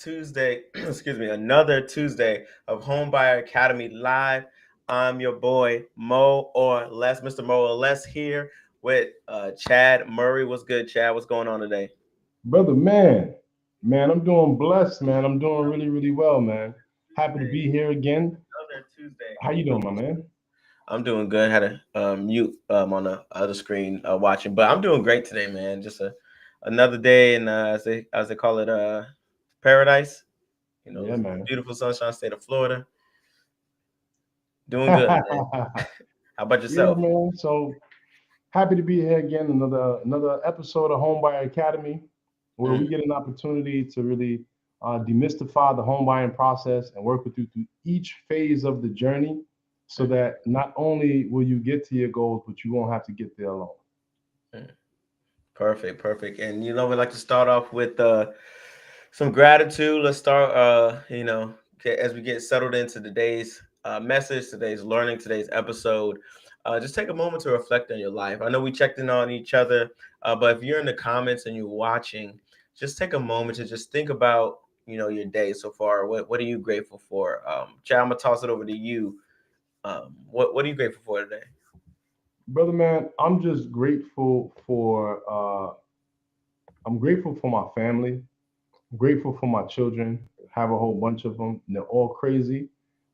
Tuesday, excuse me, another Tuesday of Homebuyer Academy Live. I'm your boy, Mo or Less, Mr. Mo or Less here with Chad Murray. What's good, Chad? What's going on today? Brother, man, I'm doing blessed, man. I'm doing really, really well, man. Happy to Tuesday, be here again. another Tuesday. How you doing, my man? I'm doing good. Had a mute on the other screen watching, but I'm doing great today, man. Just another day in as they call it paradise. Yeah, man. Beautiful sunshine state of Florida. Doing good, man. How about Yeah, yourself? man. So happy to be here again. Another episode of Homebuyer Academy, where we Mm, get an opportunity to really demystify the home buying process and work with you through each phase of the journey, so mm, that not only will you get to your goals, but you won't have to get there alone. mm. Perfect, perfect. And we like to start off with some gratitude. Let's start as we get settled into today's message, today's learning, today's episode. Just take a moment to reflect on your life. I know we checked in on each other, but if you're in the comments and you're watching, just take a moment to just think about your day so far. What are you grateful for? Chad, I'm gonna toss it over to you. What are you grateful for today? Brother, man, I'm grateful for my family. I'm grateful for my children. Have a whole bunch of them. And they're all crazy,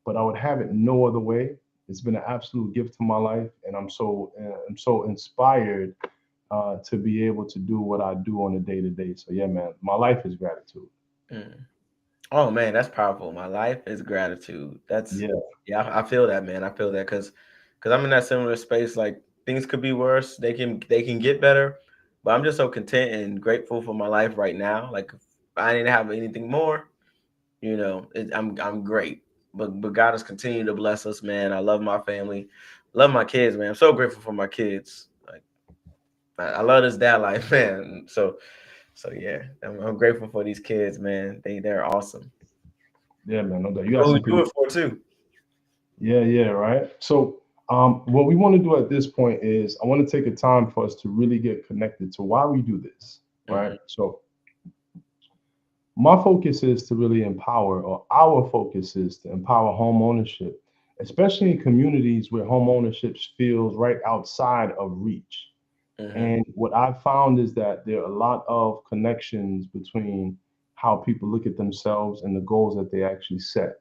but I would have it no other way. It's been an absolute gift to my life, and I'm so inspired to be able to do what I do on a day to day. So yeah, man, my life is gratitude. Mm. Oh man, that's powerful. My life is gratitude. That's Yeah, yeah, I feel that, man. I feel that because I'm in that similar space. Like things could be worse. They can get better, but I'm just so content and grateful for my life right now. Like if I didn't have anything more, I'm great. But God has continued to bless us, man. I love my family, love my kids, man. I'm so grateful for my kids. Like I love this dad life, man. So yeah, I'm grateful for these kids, man. They're awesome. yeah, man. No doubt. You got Who we some do pretty. it for too. Yeah, yeah, right. So, what we want to do at this point is I want to take a time for us to really get connected to why we do this, right? Mhm, So, my focus is to really empower, or our focus is to empower home ownership, especially in communities where home ownership feels right outside of reach. mhm, And what I've found is that there are a lot of connections between how people look at themselves and the goals that they actually set.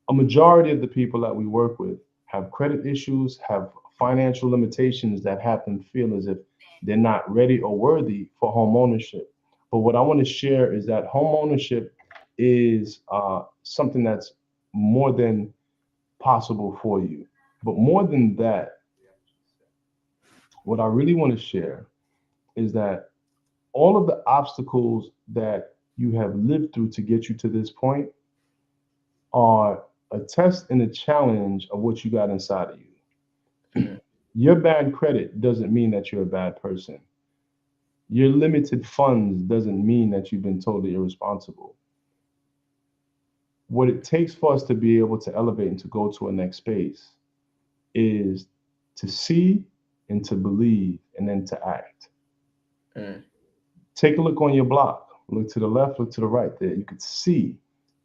A majority of the people that we work with have credit issues, have financial limitations that have them feel as if they're not ready or worthy for home ownership. But what I want to share is that home ownership is something that's more than possible for you. But more than that, what I really want to share is that all of the obstacles that you have lived through to get you to this point are a test and a challenge of what you got inside of you. mhm, Your bad credit doesn't mean that you're a bad person. Your limited funds doesn't mean that you've been totally irresponsible. What it takes for us to be able to elevate and to go to a next space is to see and to believe and then to act. mhm, Take a look on your block. Look to the left, look to the right. There, you could see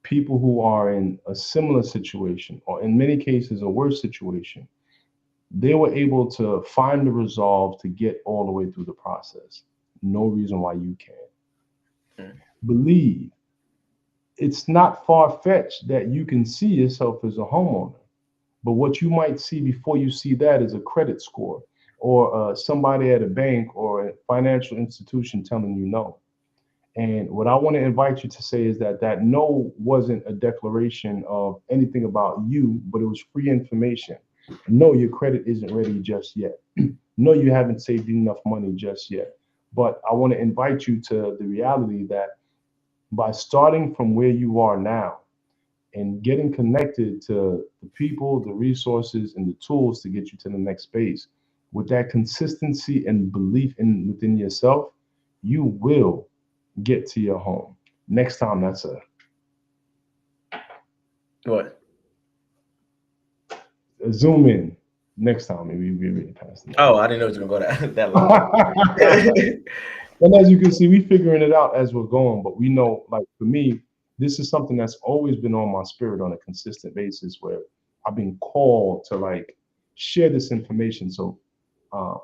people who are in a similar situation, or in many cases, a worse situation. They were able to find the resolve to get all the way through the process. No reason why you can't. mhm, Believe. It's not far fetched that you can see yourself as a homeowner. But what you might see before you see that is a credit score, or somebody at a bank or a financial institution telling you no. And what I want to invite you to say is that that no wasn't a declaration of anything about you, but it was free information. No, your credit isn't ready just yet. No, you haven't saved enough money just yet. But I want to invite you to the reality that by starting from where you are now and getting connected to the people, the resources, and the tools to get you to the next space, with that consistency and belief in within yourself, you will get to your home. Next time, that's What? a zoom in. Next time, maybe we really past the Oh, I didn't know it was gonna go that that long. 90. And as you can see, we figuring it out as we're going, but we know, like for me, this is something that's always been on my spirit on a consistent basis where I've been called to like share this information. So uh,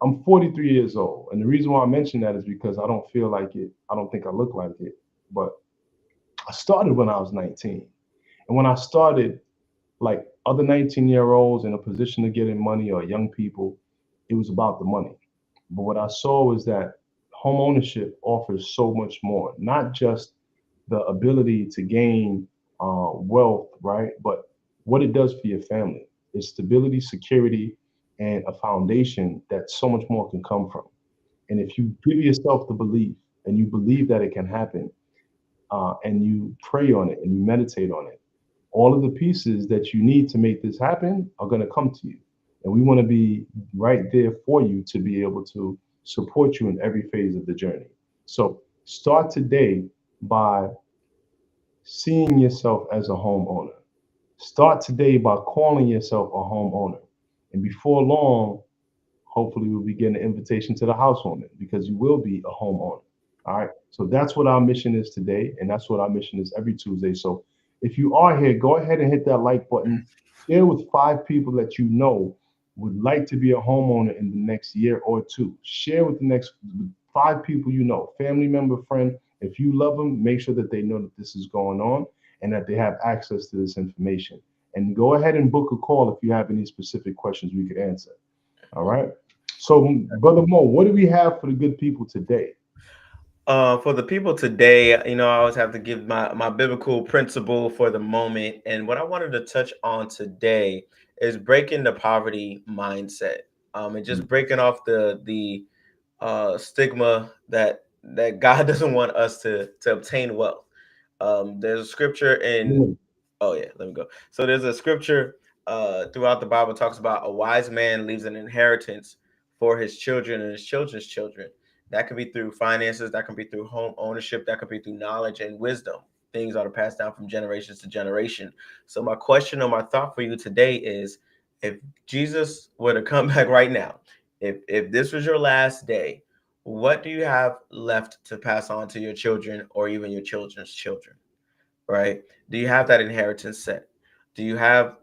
I'm 43 years old. And the reason why I mention that is because I don't feel like it. I don't think I look like it. But I started when I was 19. And when I started, like other 19-year-olds in a position to get in money or young people, it was about the money. But what I saw was that home ownership offers so much more, not just the ability to gain wealth, right? But what it does for your family is stability, security, and a foundation that so much more can come from. And if you give yourself the belief and you believe that it can happen, and you pray on it and you meditate on it, all of the pieces that you need to make this happen are going to come to you. And we want to be right there for you to be able to support you in every phase of the journey. So start today by seeing yourself as a homeowner. Start today by calling yourself a homeowner. And before long, hopefully we'll be getting an invitation to the housewarming because you will be a homeowner. All right. So that's what our mission is today. And that's what our mission is every Tuesday. So if you are here, go ahead and hit that like button. Share with 5 people that you know would like to be a homeowner in the next year or two. Share with the next 5 people you know, family member, friend. If you love them, make sure that they know that this is going on and that they have access to this information. And go ahead and book a call if you have any specific questions we could answer. All right. So, Brother Mo, what do we have for the good people today? For the people today, I always have to give my biblical principle for the moment. And what I wanted to touch on today is breaking the poverty mindset. And just breaking off the stigma that God doesn't want us to obtain wealth. There's a scripture in Mm. Oh yeah, let me go. So there's a scripture throughout the Bible talks about a wise man leaves an inheritance for his children and his children's children. That could be through finances, that can be through home ownership, that could be through knowledge and wisdom. Things are passed down from generations to generation. So my question or my thought for you today is, if Jesus were to come back right now, if this was your last day, what do you have left to pass on to your children or even your children's children? Right? Do you have that inheritance set? Do you have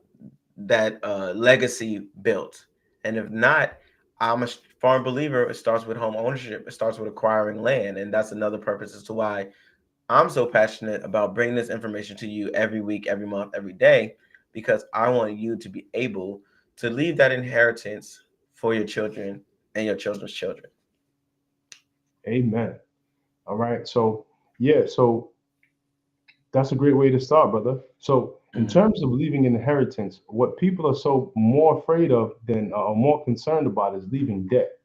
that legacy built? And if not, I'm a firm believer it starts with home ownership. It starts with acquiring land. And that's another purpose as to why I'm so passionate about bringing this information to you every week, every month, every day, because I want you to be able to leave that inheritance for your children and your children's children. Amen. All right. So, yeah, so that's a great way to start, brother. So, in Mhm. terms of leaving an inheritance, what people are so more afraid of than are more concerned about is leaving debt.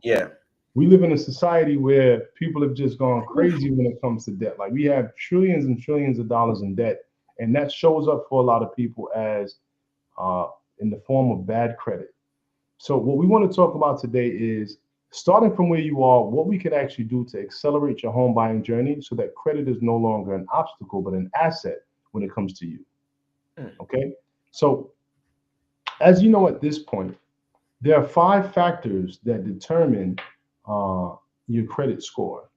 Yeah. We live in a society where people have just gone crazy when it comes to debt. Like we have trillions and trillions of dollars in debt, and that shows up for a lot of people as uh, in the form of bad credit. So, what we want to talk about today is starting from where you are, what we can actually do to accelerate your home buying journey so that credit is no longer an obstacle, but an asset when it comes to you. Mm. Okay. So, as you know, at this point, there are 5 factors that determine uh, your credit score.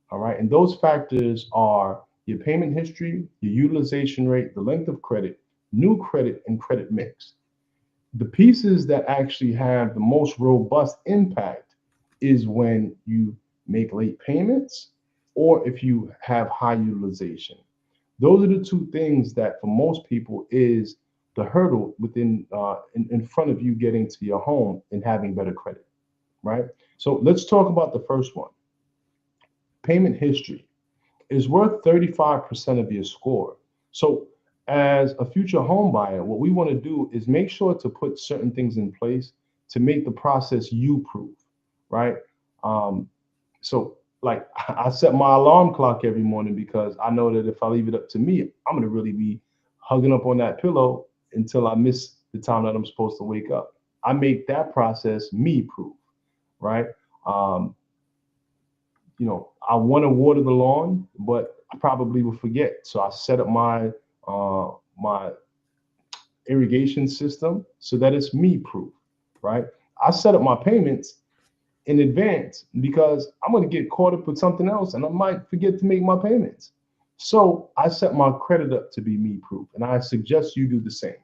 All right. And those factors are your payment history, your utilization rate, the length of credit, new credit, and credit mix. The pieces that actually have the most robust impact is when you make late payments or if you have high utilization. Those are the 2 things that for most people is the hurdle in front of you getting to your home and having better credit, right? So let's talk about the first one. Payment history is worth 35% of your score. So, as a future home buyer, what we want to do is make sure to put certain things in place to make the process you proof, right? Um, so, like, I set my alarm clock every morning because I know that if I leave it up to me, I'm going to really be hugging up on that pillow until I miss the time that I'm supposed to wake up. I make that process me proof, right? Um, I want to water the lawn, but I probably will forget. So I set up my irrigation system so that it's me proof, right? I set up my payments in advance because I'm going to get caught up with something else and I might forget to make my payments. So I set my credit up to be me proof, and I suggest you do the same.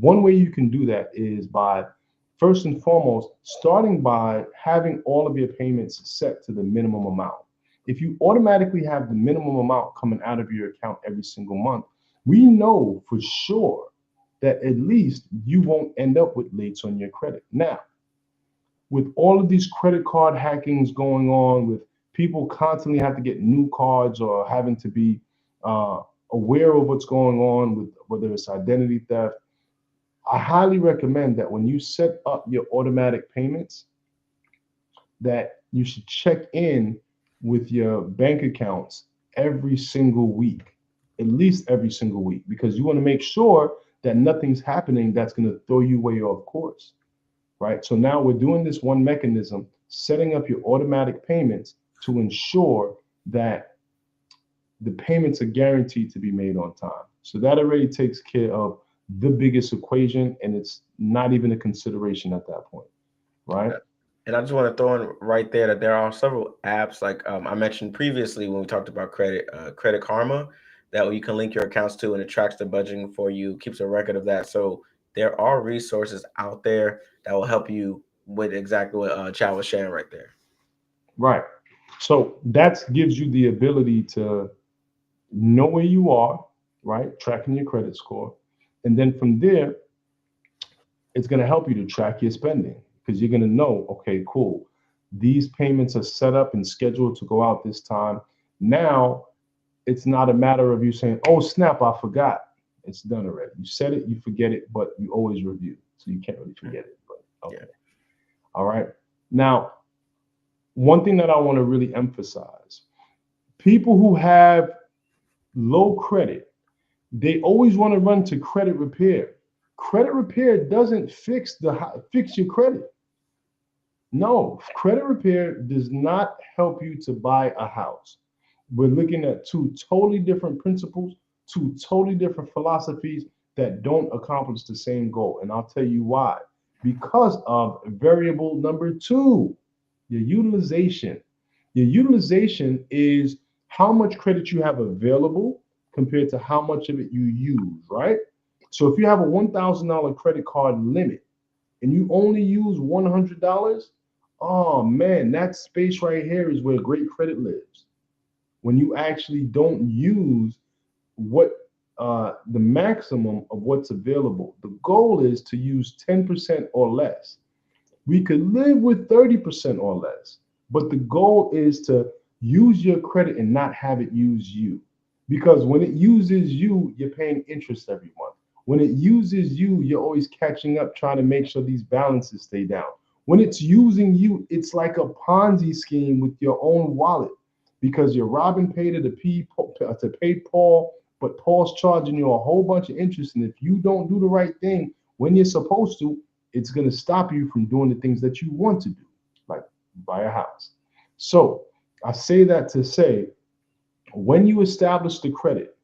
One way you can do that is by first and foremost starting by having all of your payments set to the minimum amount. If you automatically have the minimum amount coming out of your account every single month, we know for sure that at least you won't end up with lates on your credit. Now, with all of these credit card hackings going on, with people constantly have to get new cards or having to be uh, aware of what's going on with whether it's identity theft, I highly recommend that when you set up your automatic payments, that you should check in with your bank accounts every single week, at least every single week, because you want to make sure that nothing's happening that's going to throw you way off course, right? So now we're doing this one mechanism, setting up your automatic payments to ensure that the payments are guaranteed to be made on time. So that already takes care of the biggest equation, and it's not even a consideration at that point, right? And I just want to throw in right there that there are several apps, like I mentioned previously when we talked about Credit Karma, that you can link your accounts to, and it tracks the budgeting for you, keeps a record of that. So there are resources out there that will help you with exactly what Chad was sharing right there. Right. So that gives you the ability to know where you are, right? Tracking your credit score. And then from there, it's going to help you to track your spending because you're going to know, okay, cool. These payments are set up and scheduled to go out this time. Now it's not a matter of you saying, oh, snap, I forgot. It's done already. You said it, you forget it, but you always review. So you can't really forget it. But okay. Yeah. All right. Now, one thing that I want to really emphasize, people who have low credit, they always want to run to credit repair. Credit repair doesn't fix your credit. No, credit repair does not help you to buy a house. We're looking at two totally different principles, two totally different philosophies that don't accomplish the same goal. And I'll tell you why. Because of variable number two, your utilization. Your utilization is how much credit you have available compared to how much of it you use, right? So if you have a $1,000 credit card limit and you only use $100, oh man, that space right here is where great credit lives. When you actually don't use what the maximum of what's available. The goal is to use 10% or less. We could live with 30% or less, but the goal is to use your credit and not have it use you. Because when it uses you, you're paying interest every month. When it uses you, you're always catching up, trying to make sure these balances stay down. When it's using you, it's like a Ponzi scheme with your own wallet because you're robbing Peter to pay Paul, but Paul's charging you a whole bunch of interest. And if you don't do the right thing when you're supposed to, it's going to stop you from doing the things that you want to do, like buy a house. So I say that to say, when you establish the credit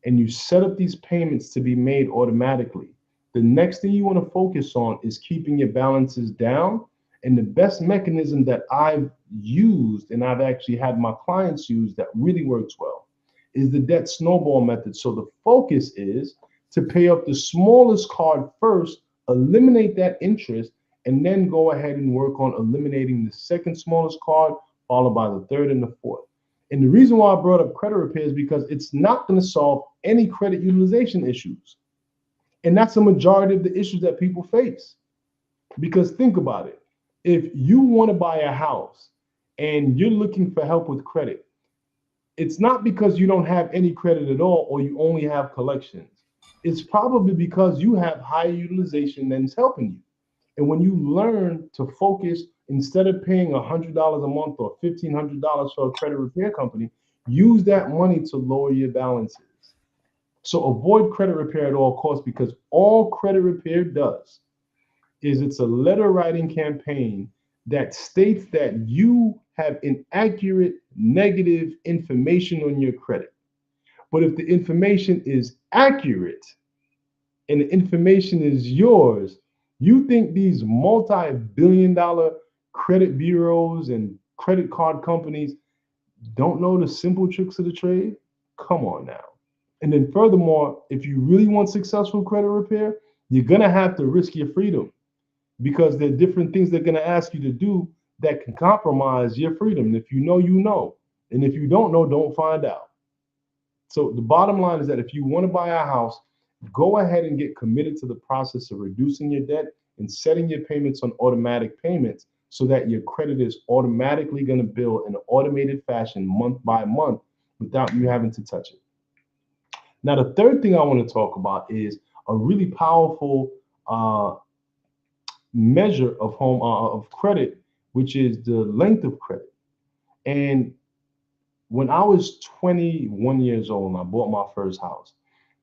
and you set up these payments to be made automatically, the next thing you want to focus on is keeping your balances down. And the best mechanism that I've used and I've actually had my clients use that really works well is the debt snowball method. So the focus is to pay off the smallest card first, eliminate that interest, and then go ahead and work on eliminating the second smallest card, followed by the third and the fourth. And the reason why I brought up credit repair is because it's not going to solve any credit utilization issues. And that's a majority of the issues that people face. Because think about it. If you want to buy a house and you're looking for help with credit, it's not because you don't have any credit at all or you only have collections. It's probably because you have high utilization that's helping you. And when you learn to focus, instead of paying $100 a month or $1,500 for a credit repair company, use that money to lower your balances. So avoid credit repair at all costs, because all credit repair does is it's a letter writing campaign that states that you have inaccurate negative information on your credit. But if the information is accurate and the information is yours. You think these multi-billion-dollar credit bureaus and credit card companies don't know the simple tricks of the trade? Come on now. And then furthermore, if you really want successful credit repair, you're gonna have to risk your freedom because there are different things they're gonna ask you to do that can compromise your freedom. And if you know, you know. And if you don't know, don't find out. So the bottom line is that if you want to buy a house, go ahead and get committed to the process of reducing your debt and setting your payments on automatic payments so that your credit is automatically going to build in an automated fashion month by month without you having to touch it. Now, the third thing I want to talk about is a really powerful measure of of credit, which is the length of credit. And when I was 21 years old and I bought my first house,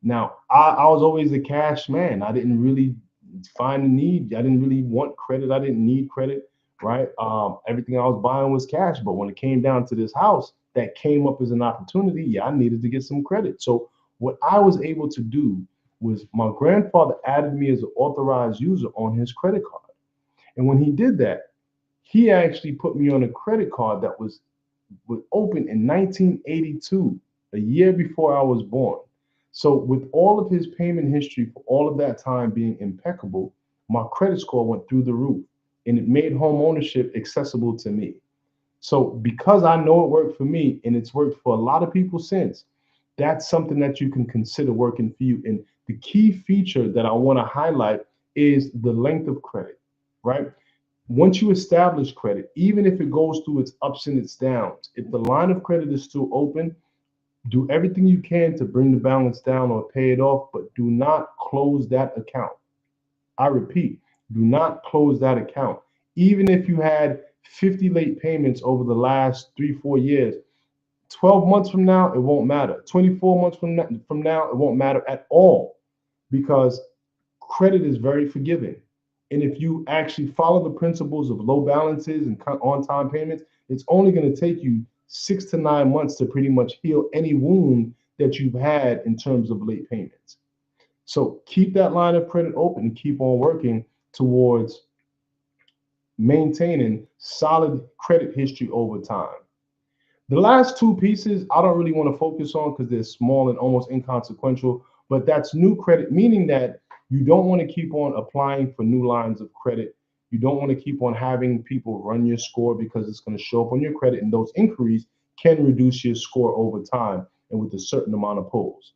now I was always a cash man. I didn't really find the need. I didn't really want credit. I didn't need credit, right? Everything I was buying was cash. But when it came down to this house, that came up as an opportunity. Yeah, I needed to get some credit. So what I was able to do was my grandfather added me as an authorized user on his credit card. And when he did that, he actually put me on a credit card that was opened in 1982, a year before I was born. So with all of his payment history for all of that time being impeccable, my credit score went through the roof and it made home ownership accessible to me. So because I know it worked for me and it's worked for a lot of people since, that's something that you can consider working for you. And the key feature that I want to highlight is the length of credit, right? Once you establish credit, even if it goes through its ups and its downs, if the line of credit is still open, do everything you can to bring the balance down or pay it off, but do not close that account. I repeat, do not close that account. Even if you had 50 late payments over the last 3, 4 years, 12 months from now, it won't matter. 24 months from now, it won't matter at all because credit is very forgiving. And if you actually follow the principles of low balances and on time payments, it's only going to take you 6 to 9 months to pretty much heal any wound that you've had in terms of late payments. So keep that line of credit open and keep on working towards maintaining solid credit history over time. The last two pieces I don't really want to focus on because they're small and almost inconsequential, but that's new credit, meaning that you don't want to keep on applying for new lines of credit. You don't want to keep on having people run your score because it's going to show up on your credit, and those inquiries can reduce your score over time and with a certain amount of pulls.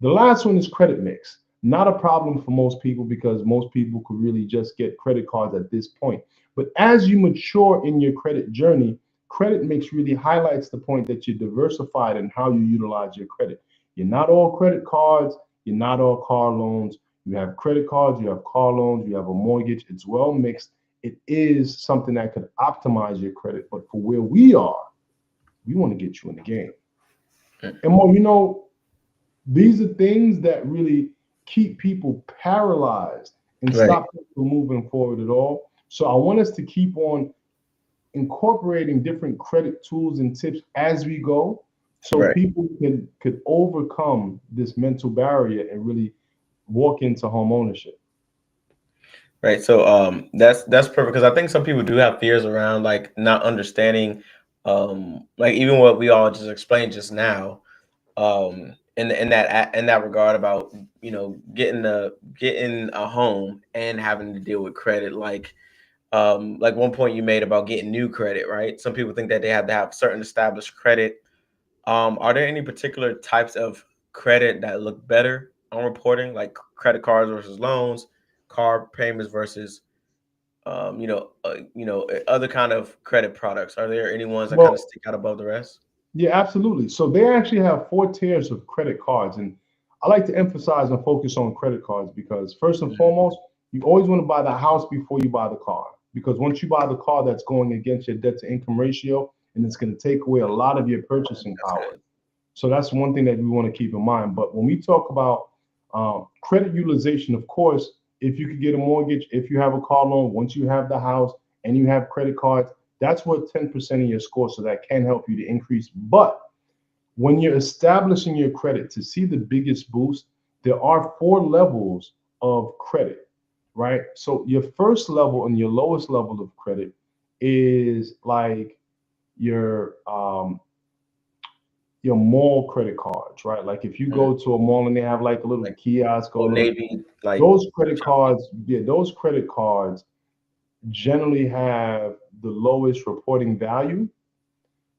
The last one is credit mix. Not a problem for most people because most people could really just get credit cards at this point. But as you mature in your credit journey, credit mix really highlights the point that you're diversified in how you utilize your credit. You're not all credit cards, you're not all car loans. You have credit cards, you have car loans, you have a mortgage. It's well mixed. It is something that could optimize your credit. But for where we are, we want to get you in the game. And more, these are things that really keep people paralyzed and Right. stop them from moving forward at all. So I want us to keep on incorporating different credit tools and tips as we go so Right. people could overcome this mental barrier and really walk into home ownership. Right. So that's perfect because I think some people do have fears around like not understanding like even what we all just explained just now in that regard about getting a home and having to deal with credit like one point you made about getting new credit, right? Some people think that they have to have certain established credit. Are there any particular types of credit that look better on reporting, like credit cards versus loans, car payments versus, other kind of credit products? Are there any ones that kind of Well, stick out above the rest? yeah, absolutely. So they actually have 4 tiers of credit cards. And I like to emphasize and focus on credit cards because, first and Mhm. foremost, you always want to buy the house before you buy the car. Because once you buy the car, that's going against your debt to income ratio and it's going to take away a lot of your purchasing That's power. good. So that's one thing that we want to keep in mind. But when we talk about credit utilization, of course, if you could get a mortgage, if you have a car loan, once you have the house and you have credit cards, that's worth 10% of your score. So that can help you to increase. But when you're establishing your credit to see the biggest boost, there are 4 levels of credit, right? So your first level and your lowest level of credit is like your your mall credit cards, right? Like if you Mm. go to a mall and they have like a little Like kiosk or a Old little, Navy, like those credit cards, yeah, those credit cards generally have the lowest reporting value,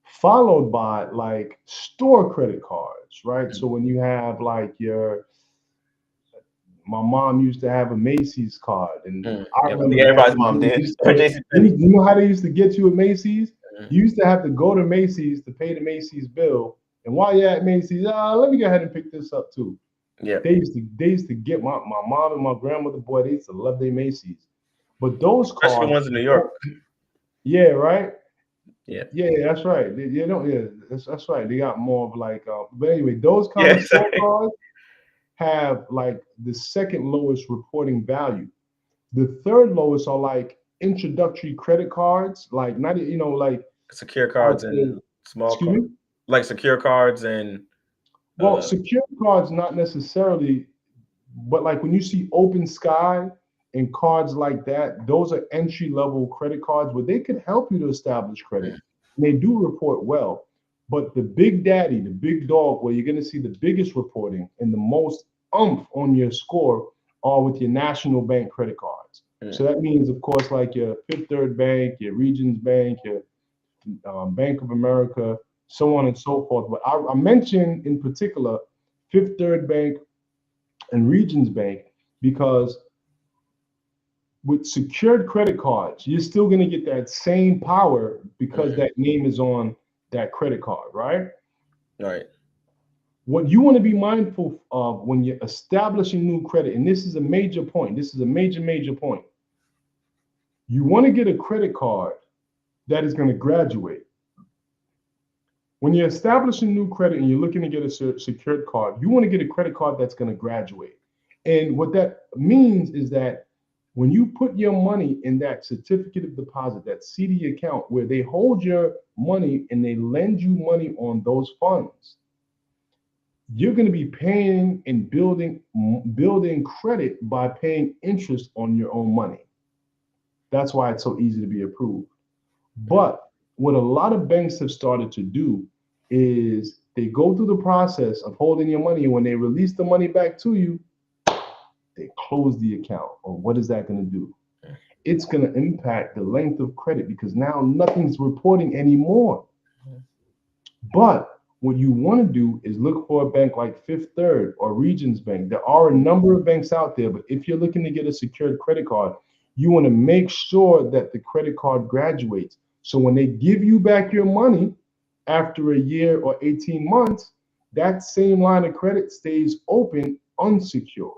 followed by like store credit cards, right? mm, So when you have like your, my mom used to have a Macy's card, and I yeah, remember back everybody's in the mom day, they did. used Or to get, JC Penney. you know how they used to get you at Macy's? Mm, You used to have to go to Macy's to pay the Macy's bill, and while you're at Macy's, let me go ahead and pick this up too. yeah, They used to get my mom and my grandmother, boy, they used to love their Macy's. But those especially the cards, ones in New York. yeah, right. Yeah, Yeah, that's right. You know, yeah, that's right. They got more of like, but anyway, those kind yeah, of store cards have like the second lowest reporting value. The third lowest are like introductory credit cards, like not, like secure I would cards say, and small excuse cards, me. like secure cards and Well, uh, secure cards not necessarily, but like when you see Open Sky and cards like that, those are entry level credit cards where they could help you to establish credit. mm, And they do report well. But the big daddy, the big dog, where you're going to see the biggest reporting and the most umph on your score are with your national bank credit cards. So mm, that means, of course, like your Fifth Third Bank, your Regions Bank, your Bank of America, so on and so forth. But I mentioned in particular Fifth Third Bank and Regions Bank because with secured credit cards, you're still going to get that same power because mm, that name is on that credit card, right? right. What you want to be mindful of when you're establishing new credit, and this is a major point, this is a major, major point. You want to get a credit card that is going to graduate. When you're establishing new credit and you're looking to get a secured card, you want to get a credit card that's going to graduate. And what that means is that when you put your money in that certificate of deposit, that CD account where they hold your money and they lend you money on those funds, you're going to be paying and building credit by paying interest on your own money. That's why it's so easy to be approved. Mm, But what a lot of banks have started to do is they go through the process of holding your money. And when they release the money back to you, they close the account. Or what is that going to do? mm, It's going to impact the length of credit because now nothing's reporting anymore. mm, But what you want to do is look for a bank like Fifth Third or Regions Bank. There are a number of banks out there, but if you're looking to get a secured credit card, you want to make sure that the credit card graduates. So when they give you back your money after a year or 18 months, that same line of credit stays open unsecured.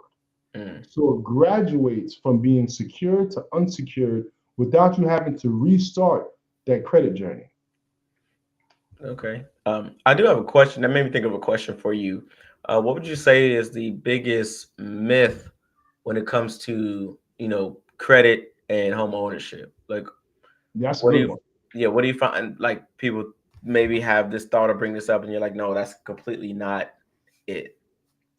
mm. So it graduates from being secured to unsecured without you having to restart that credit journey. Okay. I do have a question. That made me think of a question for you. What would you say is the biggest myth when it comes to, credit and home ownership? Like, That's a what do good you, one. yeah, what do you find? Like, people maybe have this thought or bring this up, and you're like, no, that's completely not it.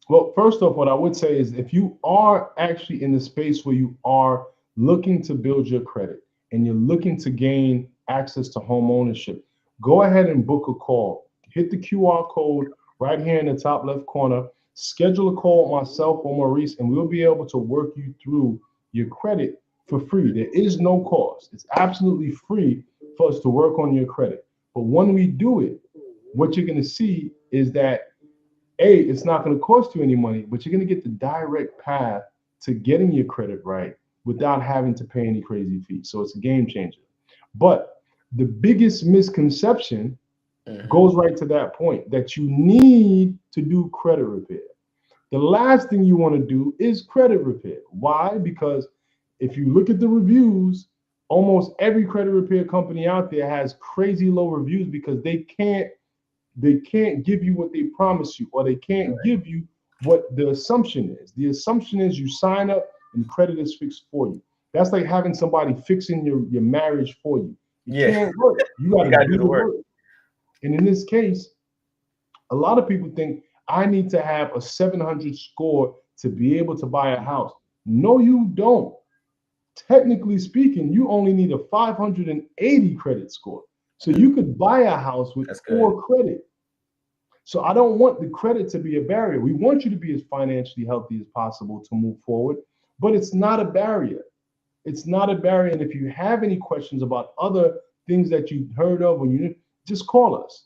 Well, first off, what I would say is if you are actually in the space where you are looking to build your credit and you're looking to gain access to home ownership, go ahead and book a call. Hit the QR code right here in the top left corner. Schedule a call with myself or Maurice, and we'll be able to work you through your credit for free. There is no cost. It's absolutely free for us to work on your credit. But when we do it, what you're going to see is that it's not going to cost you any money, but you're going to get the direct path to getting your credit right without having to pay any crazy fees. So it's a game changer. But the biggest misconception Hmm. goes right to that point that you need to do credit repair. The last thing you want to do is credit repair. Why? Because if you look at the reviews, almost every credit repair company out there has crazy low reviews because they can't give you what they promise you, or they can't give you what the assumption is. The assumption is you sign up and credit is fixed for you. That's like having somebody fixing your marriage for you. It Yeah, can't work. You got you to got to do do the the work. work. And in this case, a lot of people think I need to have a 700 score to be able to buy a house. No, you don't. Technically speaking, you only need a 580 credit score. So Mm, you could buy a house with that's good. poor credit. So I don't want the credit to be a barrier. We want you to be as financially healthy as possible to move forward, but it's not a barrier. It's not a barrier. And if you have any questions about other things that you've heard of, when you just call us,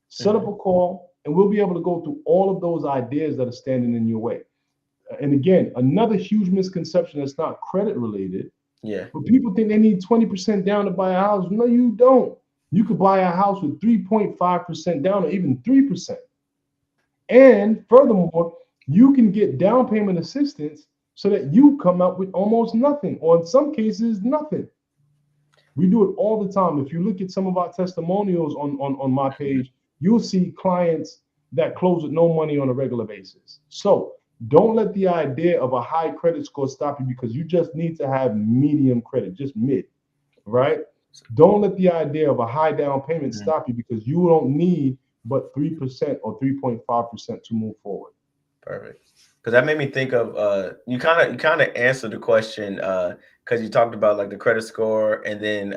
set up Hmm. a call, and we'll be able to go through all of those ideas that are standing in your way. And again, another huge misconception that's not credit related, Yeah. but people think they need 20% down to buy a house. No, you don't. You could buy a house with 3.5% down or even 3%. And furthermore, you can get down payment assistance so that you come up with almost nothing, or in some cases, nothing. We do it all the time. If you look at some of our testimonials on my page, you'll see clients that close with no money on a regular basis. So don't let the idea of a high credit score stop you because you just need to have medium credit, just mid, right? Don't let the idea of a high down payment Mhm. stop you because you don't need but 3% or 3.5% to move forward. Perfect. Because that made me think of you kind of answered the question because you talked about like the credit score and then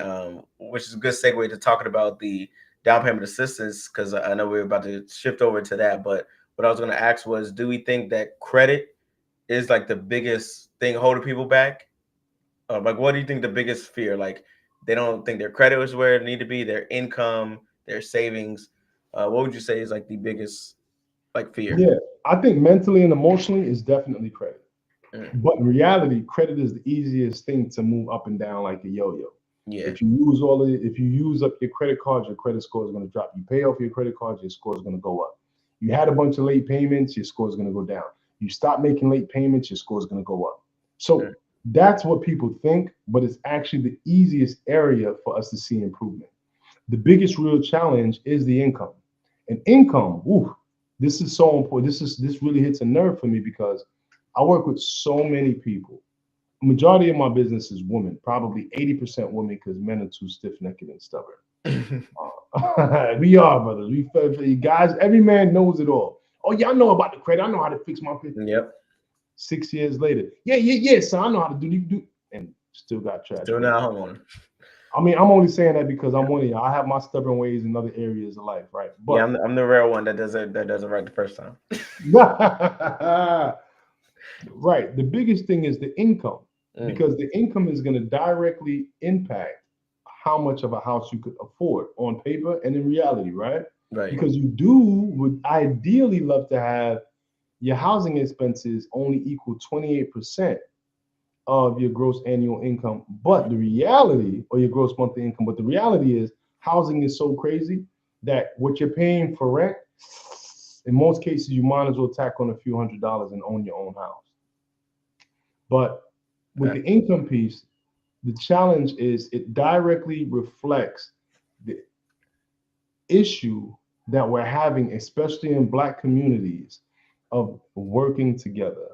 which is a good segue to talking about the down payment assistance because I know we're about to shift over to that. But what I was going to ask was, do we think that credit is like the biggest thing holding people back? Like, what do you think the biggest fear? Like, they don't think their credit is where it need to be, their income, their savings. What would you say is like the biggest like fear? Yeah, I think mentally and emotionally is definitely credit. Mm, But in reality, credit is the easiest thing to move up and down like a yo-yo. yeah. If you use up your credit cards, your credit score is going to drop. You pay off your credit cards, your score is going to go up. You had a bunch of late payments, your score is going to go down. You stop making late payments, your score is going to go up. Mm, So that's what people think, but it's actually the easiest area for us to see improvement. The biggest real challenge is the income. And income, ooh, this is so important. This really hits a nerve for me because I work with so many people. Majority of my business is women, probably 80% women because men are too stiff-necked and stubborn. We are, brothers. We guys, every man knows it all. Oh, yeah, I know about the credit. I know how to fix my picture. Yep. 6 years later. Yeah, so I know how to do and still got trash Still bills. not homeowner. I mean, I'm only saying that because I'm one of y'all. I have my stubborn ways in other areas of life, right? Yeah, But I'm the rare one that does it right the first time. right, the biggest thing is the income Mm, because the income is going to directly impact how much of a house you could afford on paper and in reality, right? right. Because you would ideally love to have your housing expenses only equal 28% of your gross annual income. But the reality, or your gross monthly income, but the reality is housing is so crazy that what you're paying for rent, in most cases, you might as well tack on a few $100s and own your own house. But with the Fact. income piece, the challenge is it directly reflects the issue that we're having, especially in Black communities, of working together,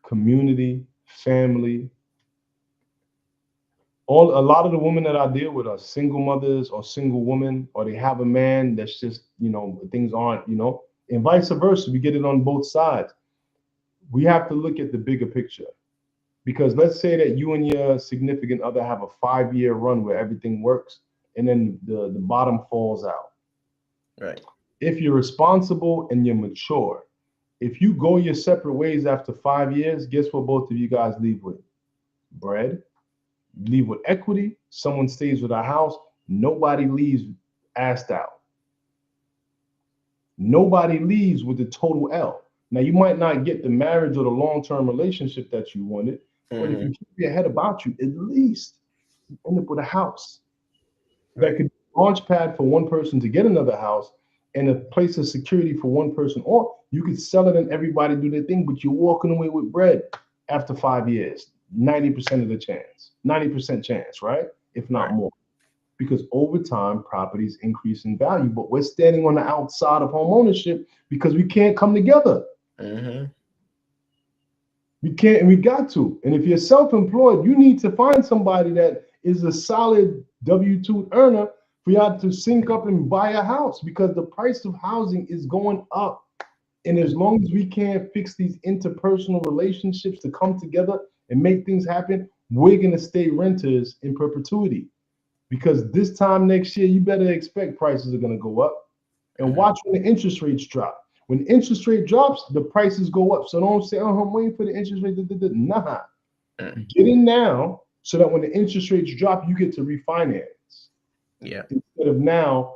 community, family, a lot of the women that I deal with are single mothers or single women, or they have a man that's just, things aren't, and vice versa. We get it on both sides. We have to look at the bigger picture because let's say that you and your significant other have a 5 year run where everything works and then the bottom falls out. Right. If you're responsible and you're mature, if you go your separate ways after 5 years, guess what both of you guys leave with? Bread. Leave with equity. Someone stays with a house. Nobody leaves assed out. Nobody leaves with the total L. Now, you might not get the marriage or the long term relationship that you wanted, but if you Hmm. keep your head about you, at least you end up with a house that Right. could be a launch pad for one person to get another house and a place of security for one person. Or you could sell it and everybody do their thing, but you're walking away with bread after 5 years. 90% of the chance, 90% chance, right? If not Right. more. Because over time, properties increase in value, but we're standing on the outside of home ownership because we can't come together. Hmm. We can't, and we got to. And if you're self-employed, you need to find somebody that is a solid W-2 earner for y'all to sync up and buy a house because the price of housing is going up. And as long as we can't fix these interpersonal relationships to come together and make things happen, we're going to stay renters in perpetuity. Because this time next year, you better expect prices are going to go up. And Mhm. watch when the interest rates drop. When the interest rate drops, the prices go up. So don't say, oh, I'm waiting for the interest rate. Nah, Mm. get in now so that when the interest rates drop, you get to refinance Yeah. instead of now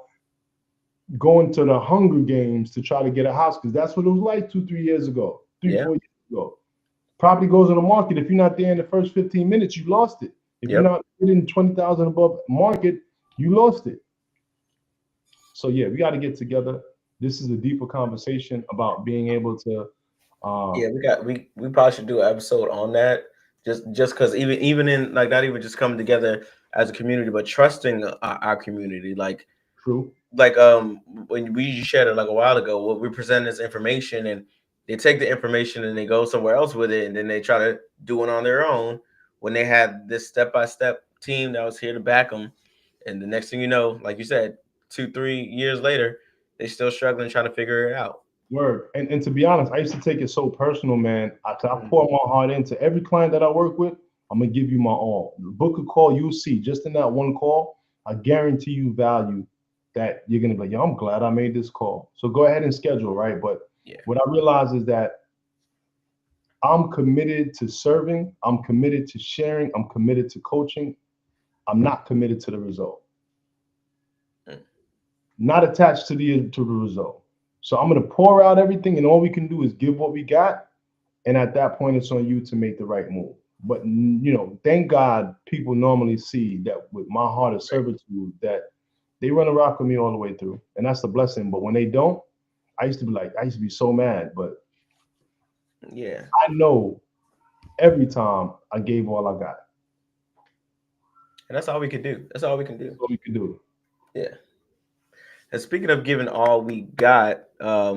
going to the Hunger Games to try to get a house, because that's what it was like 2, 3 years ago, three, Yeah. 4 years ago. Property goes on the market. If you're not there in the first 15 minutes, you lost it. If you're Yep. not hitting 20,000 above market, you lost it. So yeah, we got to get together. This is a deeper conversation about being able to. Yeah, Um, we probably should do an episode on that. Just because even in like not even just coming together as a community, but trusting our community. true. Like when we shared it like a while ago, what we present as information, and they take the information and they go somewhere else with it, and then they try to do it on their own when they had this step by step team that was here to back them. And the next thing you know, like you said, 2 3 years later, they still struggling trying to figure it out. Word. And to be honest, I used to take it so personal, man. I Mhm. pour my heart into every client that I work with. I'm gonna give you my all. Book a call, you'll see. Just in that one call, I guarantee you value that you're gonna be like, yo, I'm glad I made this call. So go ahead and schedule, right? But Yeah. what I realize is that I'm committed to serving, I'm committed to sharing, I'm committed to coaching. I'm not committed to the result. Mm. Not attached to the result. So I'm gonna pour out everything, and all we can do is give what we got. And at that point, it's on you to make the right move. But thank God people normally see that with my heart of servitude that they run a rock with me all the way through, and that's the blessing. But when they don't, I used to be so mad. But Yeah. I know every time I gave all I got. And that's all we could do. That's all we can do. That's all we could do. Yeah. And speaking of giving all we got, I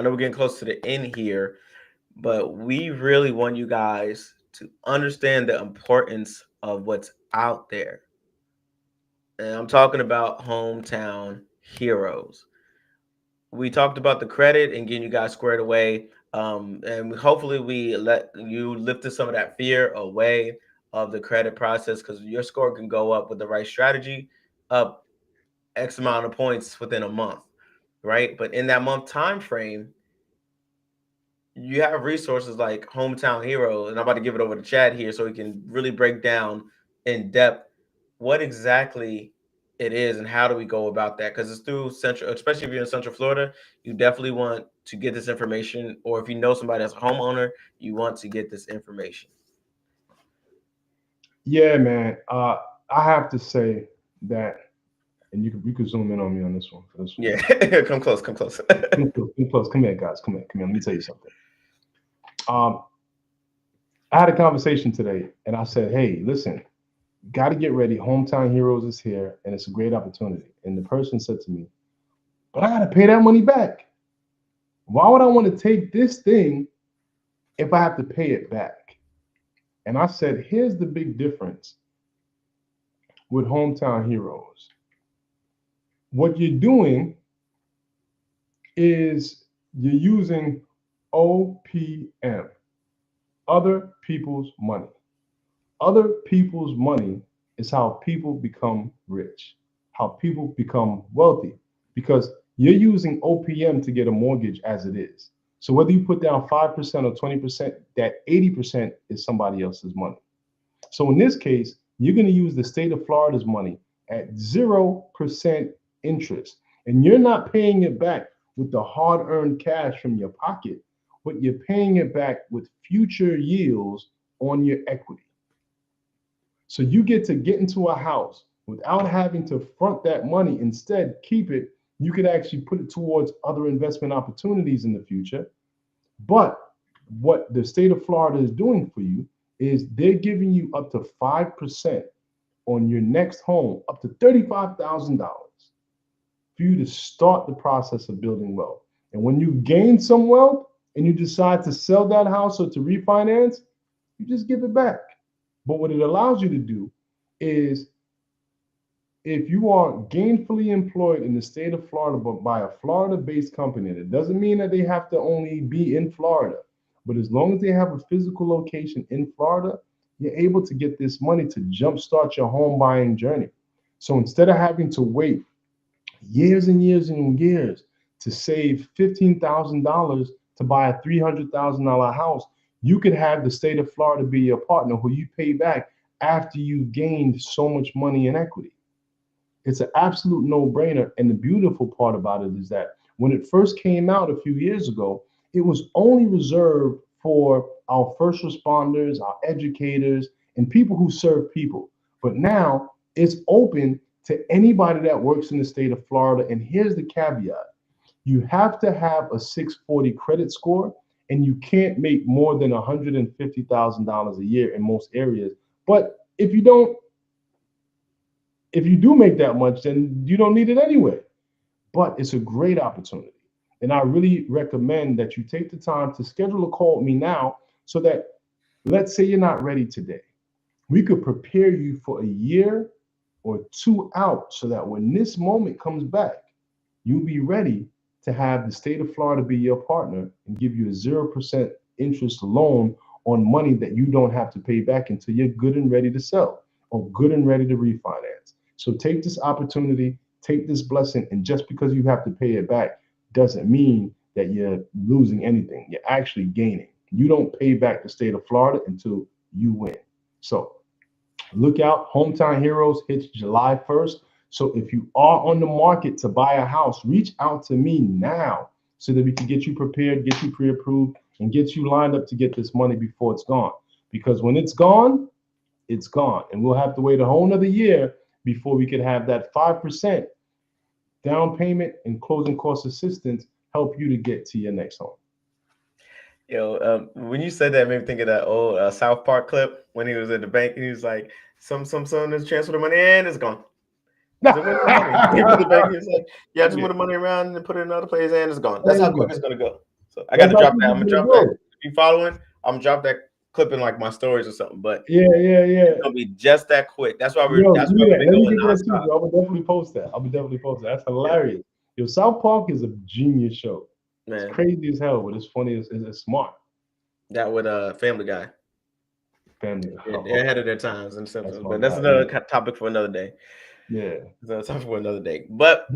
know we're getting close to the end here, but we really want you guys to understand the importance of what's out there. And I'm talking about hometown heroes. We talked about the credit and getting you guys squared away. And hopefully we let you lifted some of that fear away of the credit process, because your score can go up with the right strategy up X amount of points within a month, right? But in that month time frame, you have resources like Hometown Hero, and I'm about to give it over to Chad here so he can really break down in depth what exactly it is and how do we go about that. Because it's through Central, especially if you're in Central Florida, you definitely want to get this information, or if you know somebody that's a homeowner, you want to get this information. Yeah, man. I have to say that, and you can zoom in on me on this one for this one. Yeah, come close, come close. Come close. Come here, guys. Come here. Come here. Let me tell you something. Um, I had a conversation today, and I said, "Hey, listen, got to get ready. Hometown Heroes is here, and it's a great opportunity." And the person said to me, "But I got to pay that money back. Why would I want to take this thing if I have to pay it back?" And I said, "Here's the big difference with Hometown Heroes. What you're doing is you're using OPM, other people's money. Other people's money is how people become rich, how people become wealthy, because you're using OPM to get a mortgage as it is. So whether you put down 5% or 20%, that 80% is somebody else's money. So in this case, you're going to use the state of Florida's money at 0% interest. And you're not paying it back with the hard earned cash from your pocket, but you're paying it back with future yields on your equity. So you get into a house without having to front that money. Instead, keep it. You could actually put it towards other investment opportunities in the future. But what the state of Florida is doing for you is they're giving you up to 5% on your next home, up to $35,000 for you to start the process of building wealth. And when you gain some wealth and you decide to sell that house or to refinance, you just give it back. But what it allows you to do is if you are gainfully employed in the state of Florida, but by a Florida-based company, that doesn't mean that they have to only be in Florida. But as long as they have a physical location in Florida, you're able to get this money to jumpstart your home buying journey. So instead of having to wait years and years and years to save $15,000 to buy a $300,000 house, you could have the state of Florida be your partner who you pay back after you've gained so much money in equity. It's an absolute no-brainer. And the beautiful part about it is that when it first came out a few years ago, it was only reserved for our first responders, our educators, and people who serve people. But now it's open to anybody that works in the state of Florida. And here's the caveat: you have to have a 640 credit score, and you can't make more than $150,000 a year in most areas. But if you do make that much, then you don't need it anyway. But it's a great opportunity. And I really recommend that you take the time to schedule a call with me now so that, let's say you're not ready today, we could prepare you for a year or two out so that when this moment comes back, you'll be ready to have the state of Florida be your partner and give you a 0% interest loan on money that you don't have to pay back until you're good and ready to sell or good and ready to refinance. So take this opportunity, take this blessing, and just because you have to pay it back doesn't mean that you're losing anything. You're actually gaining. You don't pay back the state of Florida until you win. So look out. Hometown Heroes hits July 1st. So if you are on the market to buy a house, reach out to me now so that we can get you prepared, get you pre-approved, and get you lined up to get this money before it's gone. Because when it's gone, it's gone. And we'll have to wait a whole nother year before we could have that 5% down payment and closing cost assistance help you to get to your next home. When you said that, it made me think of that old South Park clip when he was at the bank and he was like, some son has transferred the money and it's gone. So where's the money? He put the bank, he was like, yeah, just move the money around and put it in other places and it's gone. That's how quick it's gonna go. So I got to drop that. I'm gonna drop that. If you following, I'm gonna drop that clip in like my stories or something. But yeah, it's gonna be just that quick. That's why we've been going nonstop. I will definitely post that. That's hilarious. Yo, South Park is a genius show. Man. It's crazy as hell, but it's funny. It's smart. That with Family Guy. Family Guy. They're ahead of their times and stuff. But that's another topic for another day. Yeah, it's a topic for another day. But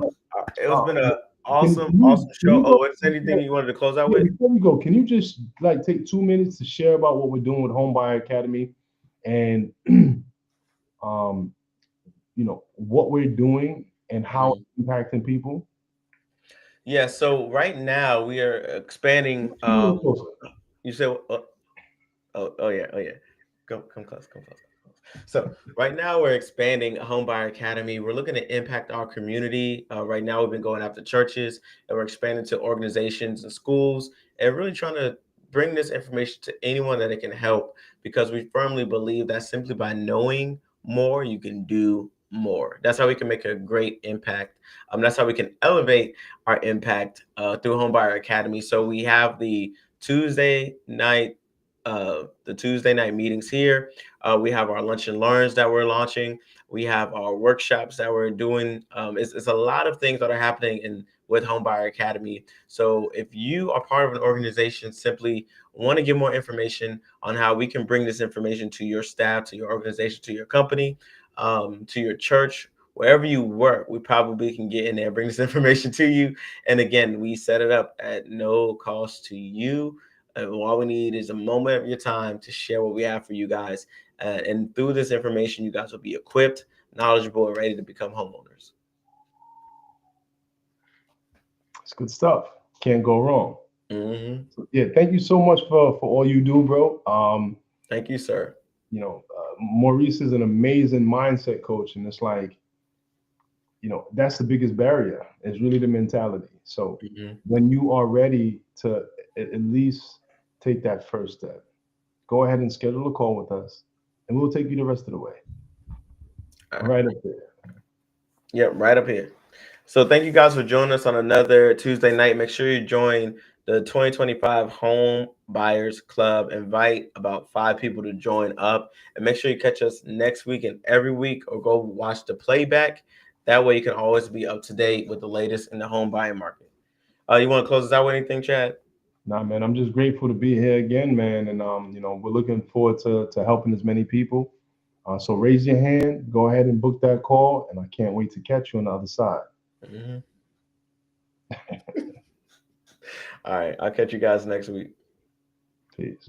it's been an awesome show. Oh, is there anything you wanted to close out with? Before we go, can you just like take 2 minutes to share about what we're doing with Homebuyer Academy and what we're doing and how it's impacting people? Yeah, so right now we are expanding. You said, oh yeah. Come close. So right now we're expanding Homebuyer Academy. We're looking to impact our community. Right now we've been going after churches and we're expanding to organizations and schools and really trying to bring this information to anyone that it can help, because we firmly believe that simply by knowing more, you can do more. That's how we can make a great impact. That's how we can elevate our impact through Homebuyer Academy. So we have the Tuesday night meetings here. We have our lunch and learns that we're launching. We have our workshops that we're doing. It's a lot of things that are happening with Homebuyer Academy. So if you are part of an organization, simply want to get more information on how we can bring this information to your staff, to your organization, to your company, to your church, wherever you work, we probably can get in there, bring this information to you. And again, we set it up at no cost to you. All we need is a moment of your time to share what we have for you guys. And through this information, you guys will be equipped, knowledgeable, and ready to become homeowners. It's good stuff. Can't go wrong. Mm-hmm. So, yeah, thank you so much for all you do, bro. Thank you, sir. Maurice is an amazing mindset coach, and it's like, that's the biggest barrier. Is really the mentality. So when you are ready to at least take that first step, go ahead and schedule a call with us, and we'll take you the rest of the way. Right up there. Yep, right up here. So thank you guys for joining us on another Tuesday night. Make sure you join the 2025 Home Buyers Club. Invite about 5 people to join up, and make sure you catch us next week and every week, or go watch the playback. That way you can always be up to date with the latest in the home buying market. You want to close us out with anything, Chad? Nah, man, I'm just grateful to be here again, man. And we're looking forward to helping as many people. So raise your hand, go ahead and book that call, and I can't wait to catch you on the other side. Mhm. All right, I'll catch you guys next week. Peace.